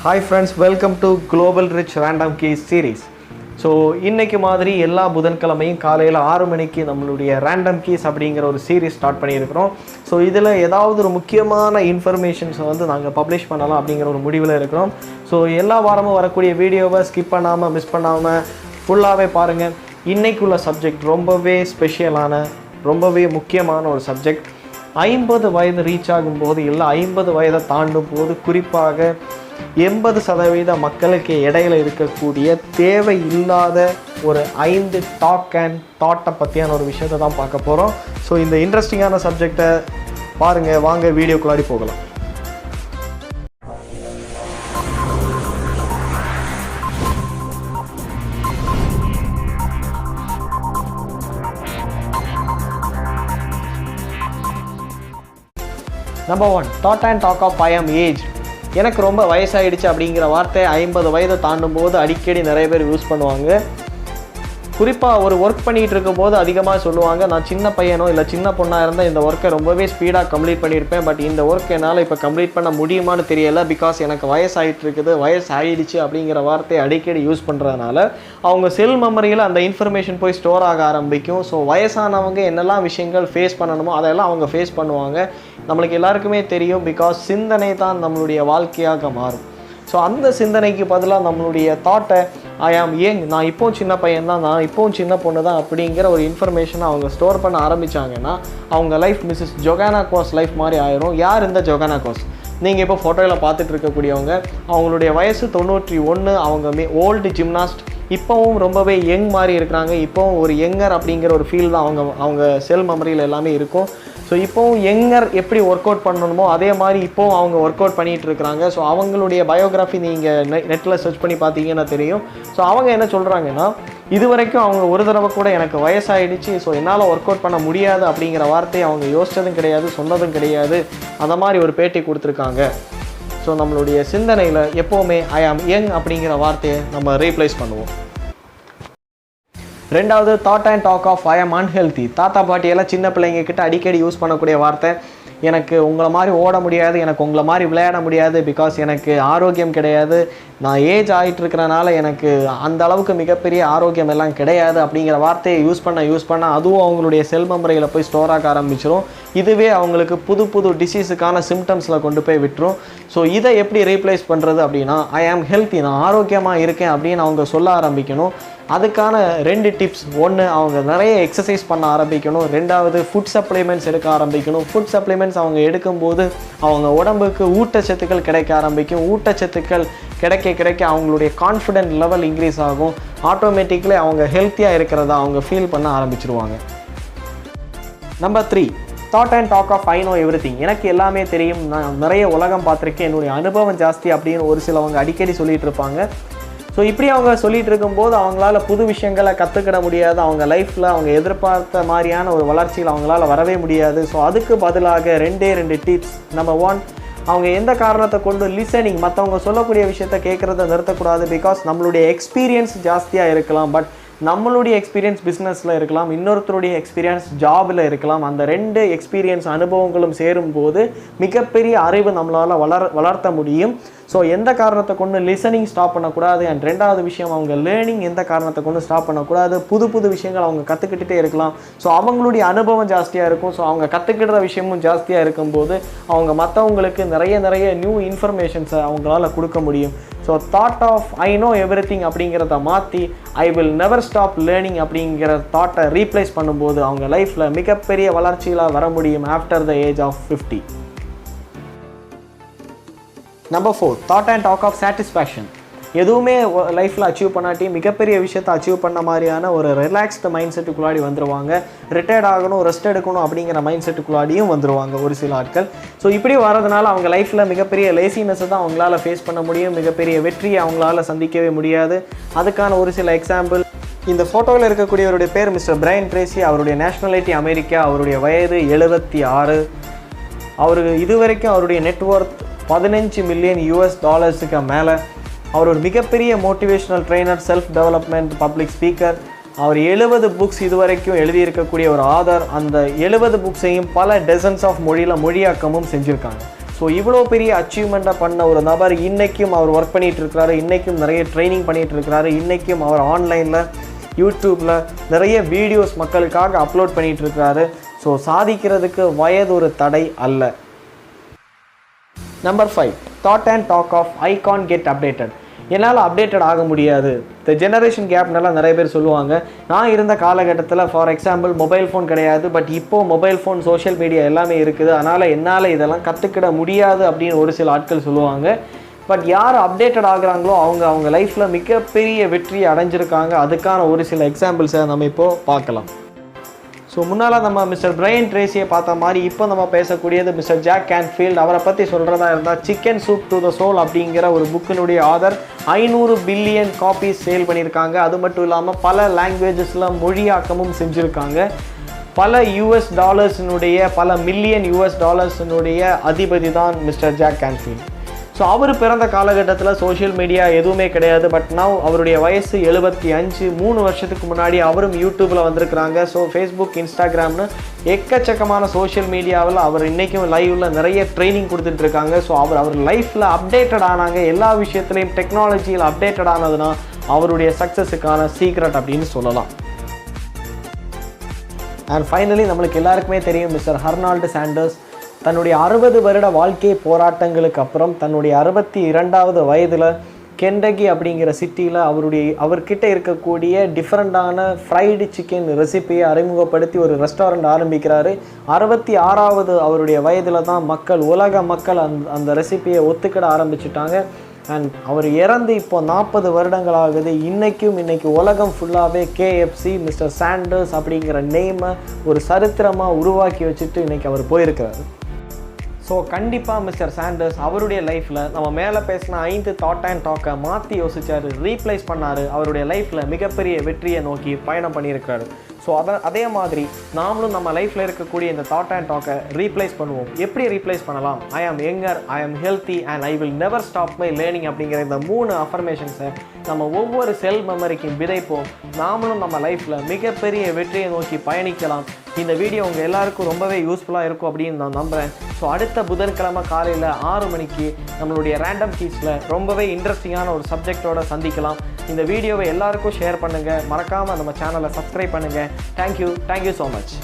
Hi friends, welcome to Global Rich Random Keys series. So இன்றைக்கி மாதிரி எல்லா புதன்கிழமையும் காலையில் 6 மணிக்கு நம்மளுடைய ரேண்டம் கீஸ் அப்படிங்கிற ஒரு சீரீஸ் ஸ்டார்ட் பண்ணியிருக்கிறோம். ஸோ இதில் ஏதாவது ஒரு முக்கியமான இன்ஃபர்மேஷன்ஸை வந்து நாங்கள் பப்ளிஷ் பண்ணலாம் அப்படிங்கிற ஒரு முடிவில் இருக்கிறோம். ஸோ எல்லா வாரமும் வரக்கூடிய வீடியோவை ஸ்கிப் பண்ணாமல் மிஸ் பண்ணாமல் ஃபுல்லாகவே பாருங்கள். இன்றைக்குள்ள சப்ஜெக்ட் ரொம்பவே ஸ்பெஷலான ரொம்பவே முக்கியமான ஒரு சப்ஜெக்ட். 50 வயது ரீச் ஆகும்போது இல்லை 50 வயதை தாண்டும் போது குறிப்பாக 80% மக்களுக்கு இடையில இருக்கக்கூடிய தேவை இல்லாத ஒரு 5 டாக் அண்ட் தாட்டை பற்றியான ஒரு விஷயத்தை தான் பார்க்க போகிறோம். ஸோ இந்த இன்ட்ரெஸ்டிங்கான சப்ஜெக்டை பாருங்கள், வாங்க வீடியோக்குள்ளாடி போகலாம். Number 1, thought and talk of I am age. எனக்கு ரொம்ப வயசாகிடுச்சு அப்படிங்கிற வார்த்தை 50 வயதை தாண்டும் போது அடிக்கடி நிறைய பேர் யூஸ் பண்ணுவாங்க. குறிப்பாக ஒரு ஒர்க் பண்ணிகிட்டு இருக்கும்போது அதிகமாக சொல்லுவாங்க, நான் சின்ன பையனோ இல்லை சின்ன பொண்ணாக இருந்தால் இந்த ஒர்க்கை ரொம்பவே ஸ்பீடாக கம்ப்ளீட் பண்ணியிருப்பேன், பட் இந்த ஒர்க் என்னால் இப்போ கம்ப்ளீட் பண்ண முடியுமான்னு தெரியலை, பிகாஸ் எனக்கு வயசாகிட்டு இருக்குது, வயசாகிடுச்சு அப்படிங்கிற வார்த்தையை அடிக்கடி யூஸ் பண்ணுறதுனால அவங்க செல் மெமரியில் அந்த இன்ஃபர்மேஷன் போய் ஸ்டோர் ஆக ஆரம்பிக்கும். ஸோ வயசானவங்க என்னெல்லாம் விஷயங்கள் ஃபேஸ் பண்ணணுமோ அதெல்லாம் அவங்க ஃபேஸ் பண்ணுவாங்க. நம்மளுக்கு எல்லாருக்குமே தெரியும், பிகாஸ் சிந்தனை தான் நம்மளுடைய வாழ்க்கையாக மாறும். ஸோ அந்த சிந்தனைக்கு பதிலாக நம்மளுடைய தாட்டை ஐ ஆம் யங், நான் இப்போவும் சின்ன பையன் தான், நான் இப்போவும் சின்ன பொண்ணு தான் அப்படிங்கிற ஒரு இன்ஃபர்மேஷனை அவங்க ஸ்டோர் பண்ண ஆரம்பித்தாங்கன்னா அவங்க லைஃப் மிஸ்ஸஸ் ஜொகானா கோஸ் லைஃப் மாதிரி ஆயிரும். யார் இந்த ஜொகானா கோஸ்? நீங்கள் இப்போ ஃபோட்டோவில் பார்த்துட்டு இருக்கக்கூடியவங்க, அவங்களுடைய வயசு 91, அவங்க ஓல்டு ஜிம்னாஸ்ட், இப்போவும் ரொம்பவே யங் மாதிரி இருக்கிறாங்க. இப்போவும் ஒரு யங்கர் அப்படிங்கிற ஒரு ஃபீல் தான் அவங்க செல் மெமரியில் எல்லாமே இருக்கும். ஸோ இப்போவும் யங்கர் எப்படி ஒர்க் அவுட் பண்ணணுமோ அதே மாதிரி இப்போவும் அவங்க ஒர்க் அவுட் பண்ணிகிட்டு இருக்கிறாங்க. ஸோ அவங்களுடைய பயோகிராஃபி நீங்கள் நெட்டில் சர்ச் பண்ணி பார்த்தீங்கன்னா தெரியும். ஸோ அவங்க என்ன சொல்கிறாங்கன்னா, இது வரைக்கும் அவங்க ஒரு தடவை கூட எனக்கு வயசாகிடுச்சு, ஸோ என்னால் ஒர்க் அவுட் பண்ண முடியாது அப்படிங்கிற வார்த்தையை அவங்க யோசித்ததும் கிடையாது, சொன்னதும் கிடையாது. அந்த மாதிரி ஒரு பேட்டி கொடுத்துருக்காங்க. ஸோ நம்மளுடைய சிந்தனையில் எப்போவுமே ஐ ஆம் யங் அப்படிங்கிற வார்த்தையை நம்ம ரீப்ளேஸ் பண்ணுவோம். ரெண்டாவது, thought and talk of I ஆம் அன்ஹெல்தி. தாத்தா பாட்டியெல்லாம் சின்ன பிள்ளைங்கக்கிட்ட அடிக்கடி யூஸ் பண்ணக்கூடிய வார்த்தை, எனக்கு உங்களை மாதிரி ஓட முடியாது, எனக்கு உங்களை மாதிரி விளையாட முடியாது, பிகாஸ் எனக்கு ஆரோக்கியம் கிடையாது, நான் ஏஜ் ஆகிட்டு இருக்கிறனால எனக்கு அந்த அளவுக்கு மிகப்பெரிய ஆரோக்கியம் எல்லாம் கிடையாது அப்படிங்கிற வார்த்தையை யூஸ் பண்ண அதுவும் அவங்களுடைய செல் மெமரியில் போய் ஸ்டோர் ஆக ஆரம்பிச்சிடும். இதுவே அவங்களுக்கு புது டிசீஸுக்கான சிம்டம்ஸில் கொண்டு போய் விட்டுரும். ஸோ இதை எப்படி ரீப்ளேஸ் பண்ணுறது அப்படின்னா, ஐ ஆம் ஹெல்த்தி, நான் ஆரோக்கியமாக இருக்கேன் அப்படின்னு அவங்க சொல்ல ஆரம்பிக்கணும். அதுக்கான 2 டிப்ஸ். 1, அவங்க நிறைய எக்ஸசைஸ் பண்ண ஆரம்பிக்கணும். 2வது, ஃபுட் சப்ளிமெண்ட்ஸ் எடுக்க ஆரம்பிக்கணும். ஃபுட் சப்ளிமெண்ட்ஸ் அவங்க எடுக்கும்போது அவங்க உடம்புக்கு ஊட்டச்சத்துக்கள் கிடைக்க ஆரம்பிக்கும். ஊட்டச்சத்துக்கள் கிடைக்க அவங்களுடைய கான்ஃபிடென்ட் லெவல் இன்க்ரீஸ் ஆகும். ஆட்டோமேட்டிக்கலி அவங்க ஹெல்த்தியாக இருக்கிறதா அவங்க ஃபீல் பண்ண ஆரம்பிச்சிருவாங்க. Number 3, thought and talk of I know everything. எனக்கு எல்லாமே தெரியும், நான் நிறைய உலகம் பார்த்துருக்கேன், என்னுடைய அனுபவம் ஜாஸ்தி அப்படின்னு ஒரு சிலவங்க அடிக்கடி சொல்லிகிட்டு இருப்பாங்க. ஸோ இப்படி அவங்க சொல்லிகிட்டு இருக்கும்போது அவங்களால புது விஷயங்களை கற்றுக்கிட முடியாது, அவங்க லைஃப்பில் அவங்க எதிர்பார்த்த மாதிரியான ஒரு வளர்ச்சியில் அவங்களால வரவே முடியாது. ஸோ அதுக்கு பதிலாக 2 டிப்ஸ். நம்பர் 1, அவங்க எந்த காரணத்தை கொண்டு லிசனிங், மற்றவங்க சொல்லக்கூடிய விஷயத்த கேட்குறத நிறுத்தக்கூடாது. பிகாஸ் நம்மளுடைய எக்ஸ்பீரியன்ஸ் ஜாஸ்தியாக இருக்கலாம், பட் நம்மளுடைய எக்ஸ்பீரியன்ஸ் பிஸ்னஸில் இருக்கலாம், இன்னொருத்தருடைய எக்ஸ்பீரியன்ஸ் ஜாபில் இருக்கலாம். அந்த 2 எக்ஸ்பீரியன்ஸ் அனுபவங்களும் சேரும்போது மிகப்பெரிய அறிவு நம்மளால் வளர்த்த முடியும். ஸோ எந்த காரணத்தை கொண்டு லிசனிங் ஸ்டாப் பண்ணக்கூடாது. அண்ட் 2வது விஷயம், அவங்க லேர்னிங் எந்த காரணத்தை கொண்டு ஸ்டாப் பண்ணக்கூடாது. புது விஷயங்கள் அவங்க கற்றுக்கிட்டே இருக்கலாம். ஸோ அவங்களுடைய அனுபவம் ஜாஸ்தியாக இருக்கும். ஸோ அவங்க கற்றுக்கிற விஷயமும் ஜாஸ்தியாக இருக்கும்போது அவங்க மற்றவங்களுக்கு நிறைய நியூ இன்ஃபர்மேஷன்ஸை அவங்களால கொடுக்க முடியும். So thought of I know everything அப்படிங்கிறத மாற்றி I will never stop learning அப்படிங்கிற தாட்டை ரீப்ளேஸ் பண்ணும்போது அவங்க லைஃப்பில் மிகப்பெரிய வளர்ச்சியில் வர முடியும் after the age of 50. Number 4, thought and talk of satisfaction. எதுவுமே லைஃப்பில் அச்சீவ் பண்ணாட்டி மிகப்பெரிய விஷயத்தை அச்சீவ் பண்ண மாதிரியான ஒரு ரிலாக்ஸ்டு மைண்ட் செட்டுக்குள்ளாடி வந்துடுவாங்க. ரிட்டையர்ட் ஆகணும், ரெஸ்ட் எடுக்கணும் அப்படிங்கிற மைண்ட் செட்டுக்குள்ளாடியும் வந்துடுவாங்க ஒரு சில ஆட்கள். ஸோ இப்படி வரதுனால அவங்க லைஃப்பில் மிகப்பெரிய லேசினஸை தான் அவங்களால ஃபேஸ் பண்ண முடியும், மிகப்பெரிய வெற்றியை அவங்களால சந்திக்கவே முடியாது. அதுக்கான ஒரு சில எக்ஸாம்பிள். இந்த ஃபோட்டோவில் இருக்கக்கூடியவருடைய பேர் மிஸ்டர் பிரையன் ட்ரேசி. அவருடைய நேஷ்னாலிட்டி அமெரிக்கா. அவருடைய வயது 76. அவருக்கு இதுவரைக்கும் அவருடைய நெட்ஒர்த் $15 மில்லியன் மேலே. அவர் ஒரு மிகப்பெரிய motivational trainer, self development, public speaker. அவர் 70 புக்ஸ் இதுவரைக்கும் எழுதியிருக்கக்கூடிய ஒரு ஆதர். அந்த 70 புக்ஸையும் பல டசன்ஸ் ஆஃப் மொழியாக்கமும் செஞ்சுருக்காங்க. ஸோ ஸோ இவ்வளோ பெரிய அச்சீவ்மெண்ட்டை பண்ண ஒரு நபர் இன்றைக்கும் அவர் ஒர்க் பண்ணிகிட்டு இருக்கிறாரு, இன்றைக்கும் நிறைய ட்ரைனிங் பண்ணிகிட்டு இருக்கிறாரு, இன்றைக்கும் அவர் ஆன்லைனில் யூடியூப்பில் நிறைய வீடியோஸ் மக்களுக்காக அப்லோட் பண்ணிகிட்டு இருக்கிறாரு. ஸோ சாதிக்கிறதுக்கு வயது ஒரு தடை அல்ல. Number 5, thought and talk of I can get updated. என்னால் அப்டேட்டட் ஆக முடியாது. இந்த ஜெனரேஷன் கேப்னால நிறைய பேர் சொல்லுவாங்க, நான் இருந்த காலகட்டத்தில் ஃபார் எக்ஸாம்பிள் மொபைல் ஃபோன் கிடையாது, பட் இப்போது மொபைல் ஃபோன், சோஷியல் மீடியா எல்லாமே இருக்குது, அதனால் என்னால் இதெல்லாம் கற்றுக்கிட முடியாது அப்படின்னு ஒரு சில ஆட்கள் சொல்லுவாங்க. பட் யார் அப்டேட்டட் ஆகுறாங்களோ அவங்க லைஃப்பில் மிகப்பெரிய வெற்றியை அடைஞ்சிருக்காங்க. அதுக்கான ஒரு சில எக்ஸாம்பிள்ஸை நம்ம இப்போது பார்க்கலாம். ஸோ முன்னால் நம்ம மிஸ்டர் பிரையன் ட்ரேசியை பார்த்த மாதிரி இப்போ நம்ம பேசக்கூடியது மிஸ்டர் ஜாக் கேன்ஃபீல்ட். அவரை பற்றி சொல்கிறதா இருந்தால் chicken soup to the soul அப்படிங்கிற ஒரு புக்கினுடைய ஆதர் 500 பில்லியன் காப்பீஸ் சேல் பண்ணியிருக்காங்க. அது மட்டும் இல்லாமல் பல லாங்குவேஜஸில் மொழியாக்கமும் செஞ்சுருக்காங்க. பல US டாலர்ஸினுடைய பல மில்லியன் US டாலர்ஸினுடைய அதிபதி தான் மிஸ்டர் ஜாக் கேன்ஃபீல்ட். ஸோ அவர் பிறந்த காலகட்டத்தில் சோஷியல் மீடியா எதுவுமே கிடையாது. பட் நவ் அவருடைய வயசு 75. 3 வருஷத்துக்கு முன்னாடி அவரும் யூடியூப்பில் வந்திருக்கிறாங்க. ஸோ ஃபேஸ்புக், இன்ஸ்டாகிராம்னு எக்கச்சக்கமான சோஷியல் மீடியாவில் அவர் இன்றைக்கும் லைவில் நிறைய ட்ரைனிங் கொடுத்துட்ருக்காங்க. ஸோ அவர் லைஃப்பில் அப்டேட்டட் ஆனாங்க. எல்லா விஷயத்துலையும் டெக்னாலஜியில் அப்டேட்டட் ஆனதுன்னா அவருடைய சக்ஸஸுக்கான சீக்ரெட் அப்படின்னு சொல்லலாம். அண்ட் ஃபைனலி நம்மளுக்கு எல்லாருக்குமே தெரியும் மிஸ்டர் ஹர்னால்டு சாண்டர்ஸ் தன்னுடைய 60 வருட வாழ்க்கை போராட்டங்களுக்கு அப்புறம் தன்னுடைய 62வது வயதில் கெண்டகி அப்படிங்கிற சிட்டியில் அவர்கிட்ட இருக்கக்கூடிய டிஃப்ரெண்ட்டான ஃப்ரைடு சிக்கன் ரெசிபியை அறிமுகப்படுத்தி ஒரு ரெஸ்டாரண்ட் ஆரம்பிக்கிறாரு. 66வது அவருடைய வயதில் தான் உலக மக்கள் அந்த ரெசிபியை ஒத்துக்கிட ஆரம்பிச்சுட்டாங்க. அண்ட் அவர் இறந்து இப்போ 40 வருடங்கள் ஆகுது. இன்னைக்கு உலகம் ஃபுல்லாகவே KFC மிஸ்டர் சாண்டர்ஸ் அப்படிங்கிற நேமை ஒரு சரித்திரமாக உருவாக்கி வச்சுட்டு இன்றைக்கி அவர் போயிருக்கிறாரு. ஸோ கண்டிப்பாக மிஸ்டர் சாண்டர்ஸ் அவருடைய லைஃப்பில் நம்ம மேலே பேசின 5 தாட் அண்ட் டாக்கை மாற்றி யோசிச்சார், ரீப்ளேஸ் பண்ணார். அவருடைய லைஃப்பில் மிகப்பெரிய வெற்றியை நோக்கி பயணம் பண்ணியிருக்கிறாரு. ஸோ அதே மாதிரி நாமளும் நம்ம லைஃப்பில் இருக்கக்கூடிய இந்த தாட் அண்ட் டாக்கை ரீப்ளேஸ் பண்ணுவோம். எப்படி ரீப்ளேஸ் பண்ணலாம்? ஐ ஆம் யங்கர், ஐ ஆம் healthy and I will never stop my learning அப்படிங்கிற இந்த 3 அஃபர்மேஷன்ஸை நம்ம ஒவ்வொரு செல் மெமரிக்கும் விதைப்போம். நாமளும் நம்ம லைஃப்பில் மிகப்பெரிய வெற்றியை நோக்கி பயணிக்கலாம். இந்த வீடியோ உங்கள் எல்லாருக்கும் ரொம்பவே யூஸ்ஃபுல்லாக இருக்கும் அப்படின்னு நான் நம்புகிறேன். ஸோ அடுத்த புதன்கிழமை காலையில் 6 மணிக்கு நம்மளுடைய ரேண்டம் கீஸில் ரொம்பவே இன்ட்ரெஸ்டிங்கான ஒரு சப்ஜெக்டோட சந்திக்கலாம். இந்த வீடியோவை எல்லாருக்கும் ஷேர் பண்ணுங்கள். மறக்காமல் நம்ம சேனலை சப்ஸ்கிரைப் பண்ணுங்கள். Thank you so much.